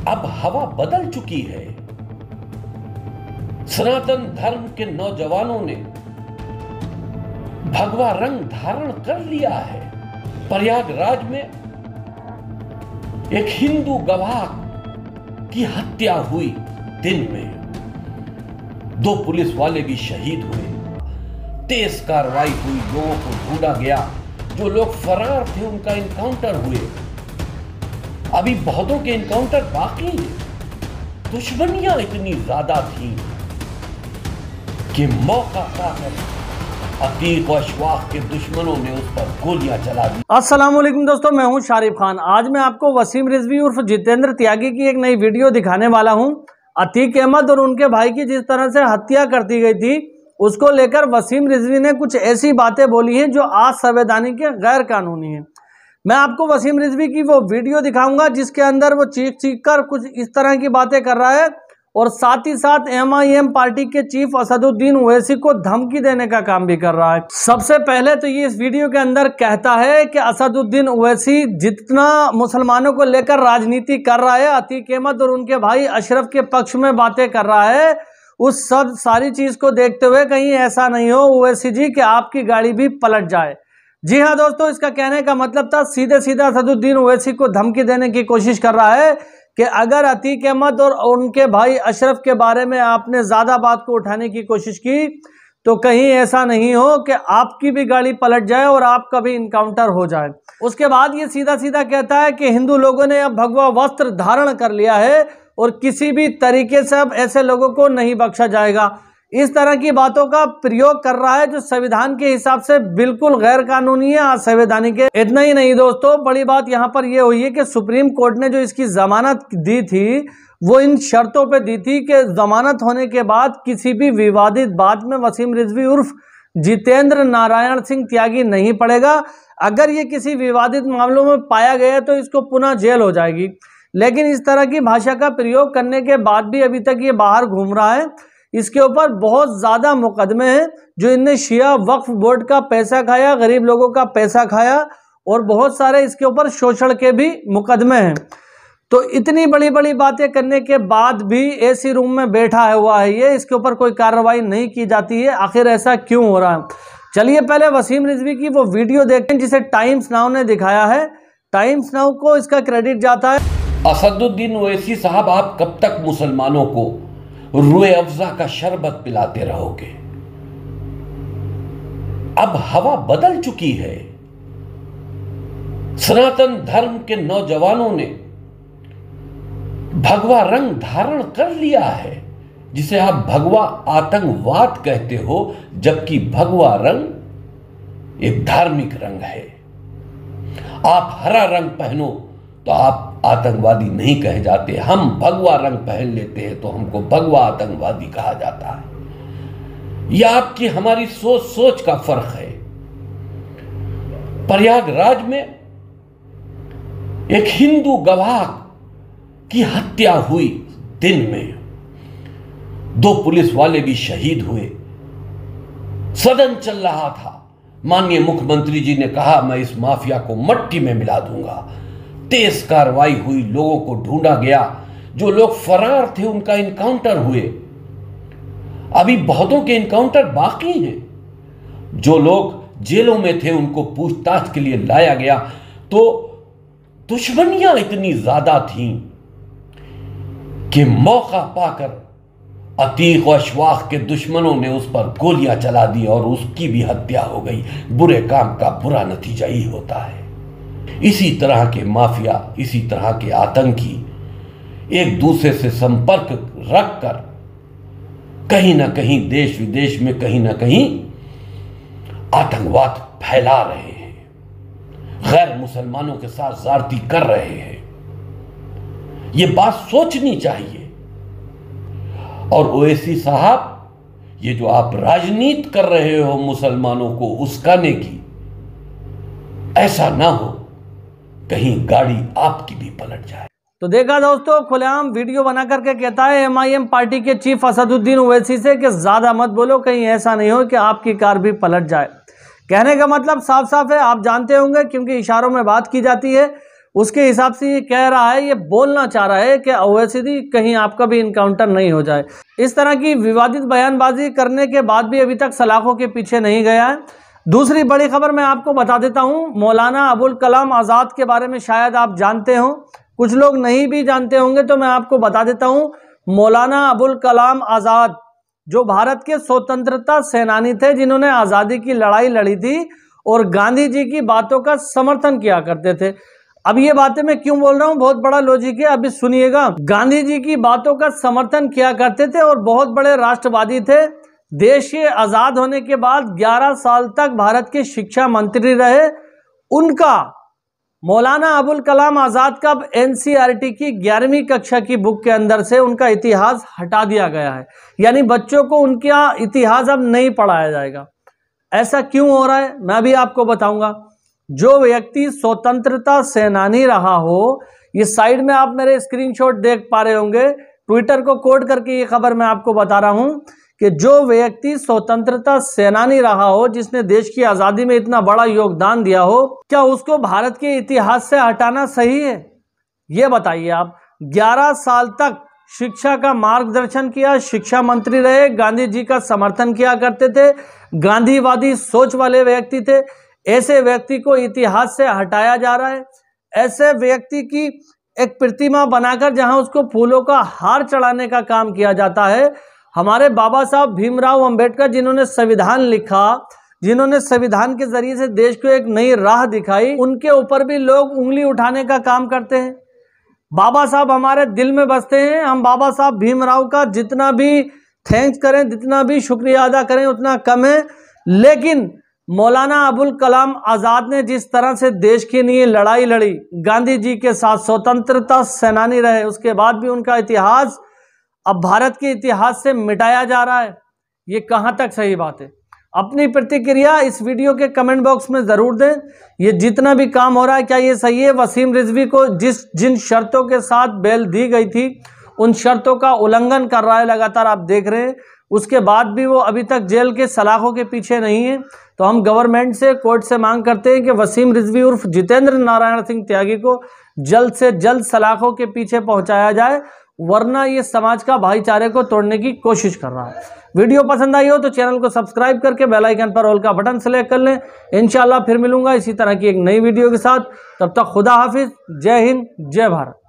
अब हवा बदल चुकी है। सनातन धर्म के नौजवानों ने भगवा रंग धारण कर लिया है। प्रयागराज में एक हिंदू गवाह की हत्या हुई दिन में 2 पुलिस वाले भी शहीद हुए। तेज कार्रवाई हुई, लोगों को ढूंढा गया। जो लोग फरार थे उनका इनकाउंटर हुए। अभी बहुतों के इनकाउंटर बाकी हैं। दुश्मनियां इतनी ज्यादा थी कि मौका पाकर अतीक और अशवाक के दुश्मनों ने उस पर गोलियां चला दी। अस्सलाम वालेकुम दोस्तों, मैं हूं शारिफ खान। आज मैं आपको वसीम रिजवी उर्फ जितेंद्र त्यागी की एक नई वीडियो दिखाने वाला हूं। अतीक अहमद और उनके भाई की जिस तरह से हत्या कर दी गई थी, उसको लेकर वसीम रिजवी ने कुछ ऐसी बातें बोली हैं जो असंवैधानिक के गैर कानूनी हैं। मैं आपको वसीम रिजवी की वो वीडियो दिखाऊंगा जिसके अंदर वो चीख कर कुछ इस तरह की बातें कर रहा है और साथ ही साथ MIM पार्टी के चीफ असदुद्दीन ओवैसी को धमकी देने का काम भी कर रहा है। सबसे पहले तो ये इस वीडियो के अंदर कहता है कि असदुद्दीन ओवैसी जितना मुसलमानों को लेकर राजनीति कर रहा है, अतीक अहमद और उनके भाई अशरफ के पक्ष में बातें कर रहा है, उस सब सारी चीज को देखते हुए कहीं ऐसा नहीं हो ओवैसी जी कि आपकी गाड़ी भी पलट जाए। जी हाँ दोस्तों, इसका कहने का मतलब था सीधे सीधा असदुद्दीन ओवैसी को धमकी देने की कोशिश कर रहा है कि अगर अतीक अहमद और उनके भाई अशरफ के बारे में आपने ज्यादा बात को उठाने की कोशिश की तो कहीं ऐसा नहीं हो कि आपकी भी गाड़ी पलट जाए और आपका भी इनकाउंटर हो जाए। उसके बाद ये सीधा सीधा कहता है कि हिंदू लोगों ने अब भगवा वस्त्र धारण कर लिया है और किसी भी तरीके से अब ऐसे लोगों को नहीं बख्शा जाएगा। इस तरह की बातों का प्रयोग कर रहा है जो संविधान के हिसाब से बिल्कुल गैर कानूनी है, असंवैधानिक है। इतना ही नहीं दोस्तों, बड़ी बात यहाँ पर यह हुई है कि सुप्रीम कोर्ट ने जो इसकी जमानत दी थी वो इन शर्तों पे दी थी कि जमानत होने के बाद किसी भी विवादित बात में वसीम रिजवी उर्फ जितेंद्र नारायण सिंह त्यागी नहीं पड़ेगा। अगर ये किसी विवादित मामलों में पाया गया तो इसको पुनः जेल हो जाएगी। लेकिन इस तरह की भाषा का प्रयोग करने के बाद भी अभी तक ये बाहर घूम रहा है। इसके ऊपर बहुत ज़्यादा मुकदमे हैं जो इनने शिया वक्फ बोर्ड का पैसा खाया, गरीब लोगों का पैसा खाया और बहुत सारे इसके ऊपर शोषण के भी मुकदमे हैं। तो इतनी बड़ी बड़ी बातें करने के बाद भी एसी रूम में बैठा हुआ है ये, इसके ऊपर कोई कार्रवाई नहीं की जाती है। आखिर ऐसा क्यों हो रहा है? चलिए पहले वसीम रिजवी की वो वीडियो देखते हैं जिसे टाइम्स नाउ ने दिखाया है। टाइम्स नाउ को इसका क्रेडिट जाता है। असदुद्दीन ओवैसी साहब, आप कब तक मुसलमानों को रूए अफ़ज़ा का शरबत पिलाते रहोगे? अब हवा बदल चुकी है। सनातन धर्म के नौजवानों ने भगवा रंग धारण कर लिया है जिसे आप भगवा आतंकवाद कहते हो, जबकि भगवा रंग एक धार्मिक रंग है। आप हरा रंग पहनो तो आप आतंकवादी नहीं कहे जाते। हम भगवा रंग पहन लेते हैं तो हमको भगवा आतंकवादी कहा जाता है। यह आपकी हमारी सोच का फर्क है। प्रयागराज में एक हिंदू गवाह की हत्या हुई दिन में 2 पुलिस वाले भी शहीद हुए। सदन चल रहा था। माननीय मुख्यमंत्री जी ने कहा मैं इस माफिया को मट्टी में मिला दूंगा। तेज कार्रवाई हुई, लोगों को ढूंढा गया। जो लोग फरार थे उनका इनकाउंटर हुए। अभी बहुतों के इनकाउंटर बाकी हैं। जो लोग जेलों में थे उनको पूछताछ के लिए लाया गया। तो दुश्मनियां इतनी ज्यादा थीं कि मौका पाकर अतीक और अशवाक के दुश्मनों ने उस पर गोलियां चला दी और उसकी भी हत्या हो गई। बुरे काम का बुरा नतीजा ही होता है। इसी तरह के माफिया, इसी तरह के आतंकी एक दूसरे से संपर्क रखकर कहीं ना कहीं देश विदेश में कहीं ना कहीं आतंकवाद फैला रहे हैं, गैर मुसलमानों के साथ ज्यादती कर रहे हैं। यह बात सोचनी चाहिए। और ओवैसी साहब, ये जो आप राजनीति कर रहे हो मुसलमानों को उस्काने की, ऐसा ना हो कहीं गाड़ी आपकी भी पलट जाए। तो देखा दोस्तों, खुलेआम वीडियो बना करके कहता है MIM पार्टी के चीफ असदुद्दीन ओवैसी से कि ज्यादा मत बोलो, कहीं ऐसा नहीं हो कि आपकी कार भी पलट जाए। कहने का मतलब साफ साफ है, आप जानते होंगे क्योंकि इशारों में बात की जाती है। उसके हिसाब से ये कह रहा है, ये बोलना चाह रहा है कि ओवैसी कहीं आपका भी इनकाउंटर नहीं हो जाए। इस तरह की विवादित बयानबाजी करने के बाद भी अभी तक सलाखों के पीछे नहीं गया है। दूसरी बड़ी खबर मैं आपको बता देता हूं, मौलाना अबुल कलाम आज़ाद के बारे में शायद आप जानते हो, कुछ लोग नहीं भी जानते होंगे, तो मैं आपको बता देता हूं। मौलाना अबुल कलाम आज़ाद जो भारत के स्वतंत्रता सेनानी थे, जिन्होंने आज़ादी की लड़ाई लड़ी थी और गांधी जी की बातों का समर्थन किया करते थे। अब ये बातें मैं क्यों बोल रहा हूं, बहुत बड़ा लॉजिक है, अभी सुनिएगा। गांधी जी की बातों का समर्थन किया करते थे और बहुत बड़े राष्ट्रवादी थे। देश के आजाद होने के बाद 11 साल तक भारत के शिक्षा मंत्री रहे। उनका मौलाना अबुल कलाम आज़ाद का एनसीईआरटी की 11वीं कक्षा की बुक के अंदर से उनका इतिहास हटा दिया गया है, यानी बच्चों को उनका इतिहास अब नहीं पढ़ाया जाएगा। ऐसा क्यों हो रहा है मैं भी आपको बताऊंगा। जो व्यक्ति स्वतंत्रता सेनानी रहा हो, ये साइड में आप मेरे स्क्रीनशॉट देख पा रहे होंगे, ट्विटर को कोड करके ये खबर मैं आपको बता रहा हूं कि जो व्यक्ति स्वतंत्रता सेनानी रहा हो, जिसने देश की आजादी में इतना बड़ा योगदान दिया हो, क्या उसको भारत के इतिहास से हटाना सही है? ये बताइए आप। 11 साल तक शिक्षा का मार्गदर्शन किया, शिक्षा मंत्री रहे, गांधी जी का समर्थन किया करते थे, गांधीवादी सोच वाले व्यक्ति थे। ऐसे व्यक्ति को इतिहास से हटाया जा रहा है। ऐसे व्यक्ति की एक प्रतिमा बनाकर जहां उसको फूलों का हार चढ़ाने का काम किया जाता है। हमारे बाबा साहब भीमराव अंबेडकर, जिन्होंने संविधान लिखा, जिन्होंने संविधान के जरिए से देश को एक नई राह दिखाई, उनके ऊपर भी लोग उंगली उठाने का काम करते हैं। बाबा साहब हमारे दिल में बसते हैं। हम बाबा साहब भीमराव का जितना भी थैंक्स करें, जितना भी शुक्रिया अदा करें, उतना कम है। लेकिन मौलाना अबुल कलाम आज़ाद ने जिस तरह से देश के लिए लड़ाई लड़ी, गांधी जी के साथ स्वतंत्रता सेनानी रहे, उसके बाद भी उनका इतिहास अब भारत के इतिहास से मिटाया जा रहा है। ये कहां तक सही बात है? अपनी प्रतिक्रिया इस वीडियो के कमेंट बॉक्स में ज़रूर दें। ये जितना भी काम हो रहा है, क्या ये सही है? वसीम रिजवी को जिन शर्तों के साथ बेल दी गई थी, उन शर्तों का उल्लंघन कर रहा है, लगातार आप देख रहे हैं। उसके बाद भी वो अभी तक जेल के सलाखों के पीछे नहीं है। तो हम गवर्नमेंट से, कोर्ट से मांग करते हैं कि वसीम रिजवी उर्फ जितेंद्र नारायण सिंह त्यागी को जल्द से जल्द सलाखों के पीछे पहुंचाया जाए, वरना ये समाज का भाईचारे को तोड़ने की कोशिश कर रहा है। वीडियो पसंद आई हो तो चैनल को सब्सक्राइब करके बेल आइकन पर ऑल का बटन सेलेक्ट कर लें। इंशाल्लाह फिर मिलूंगा इसी तरह की एक नई वीडियो के साथ। तब तक खुदा हाफिज, जय हिंद, जय भारत।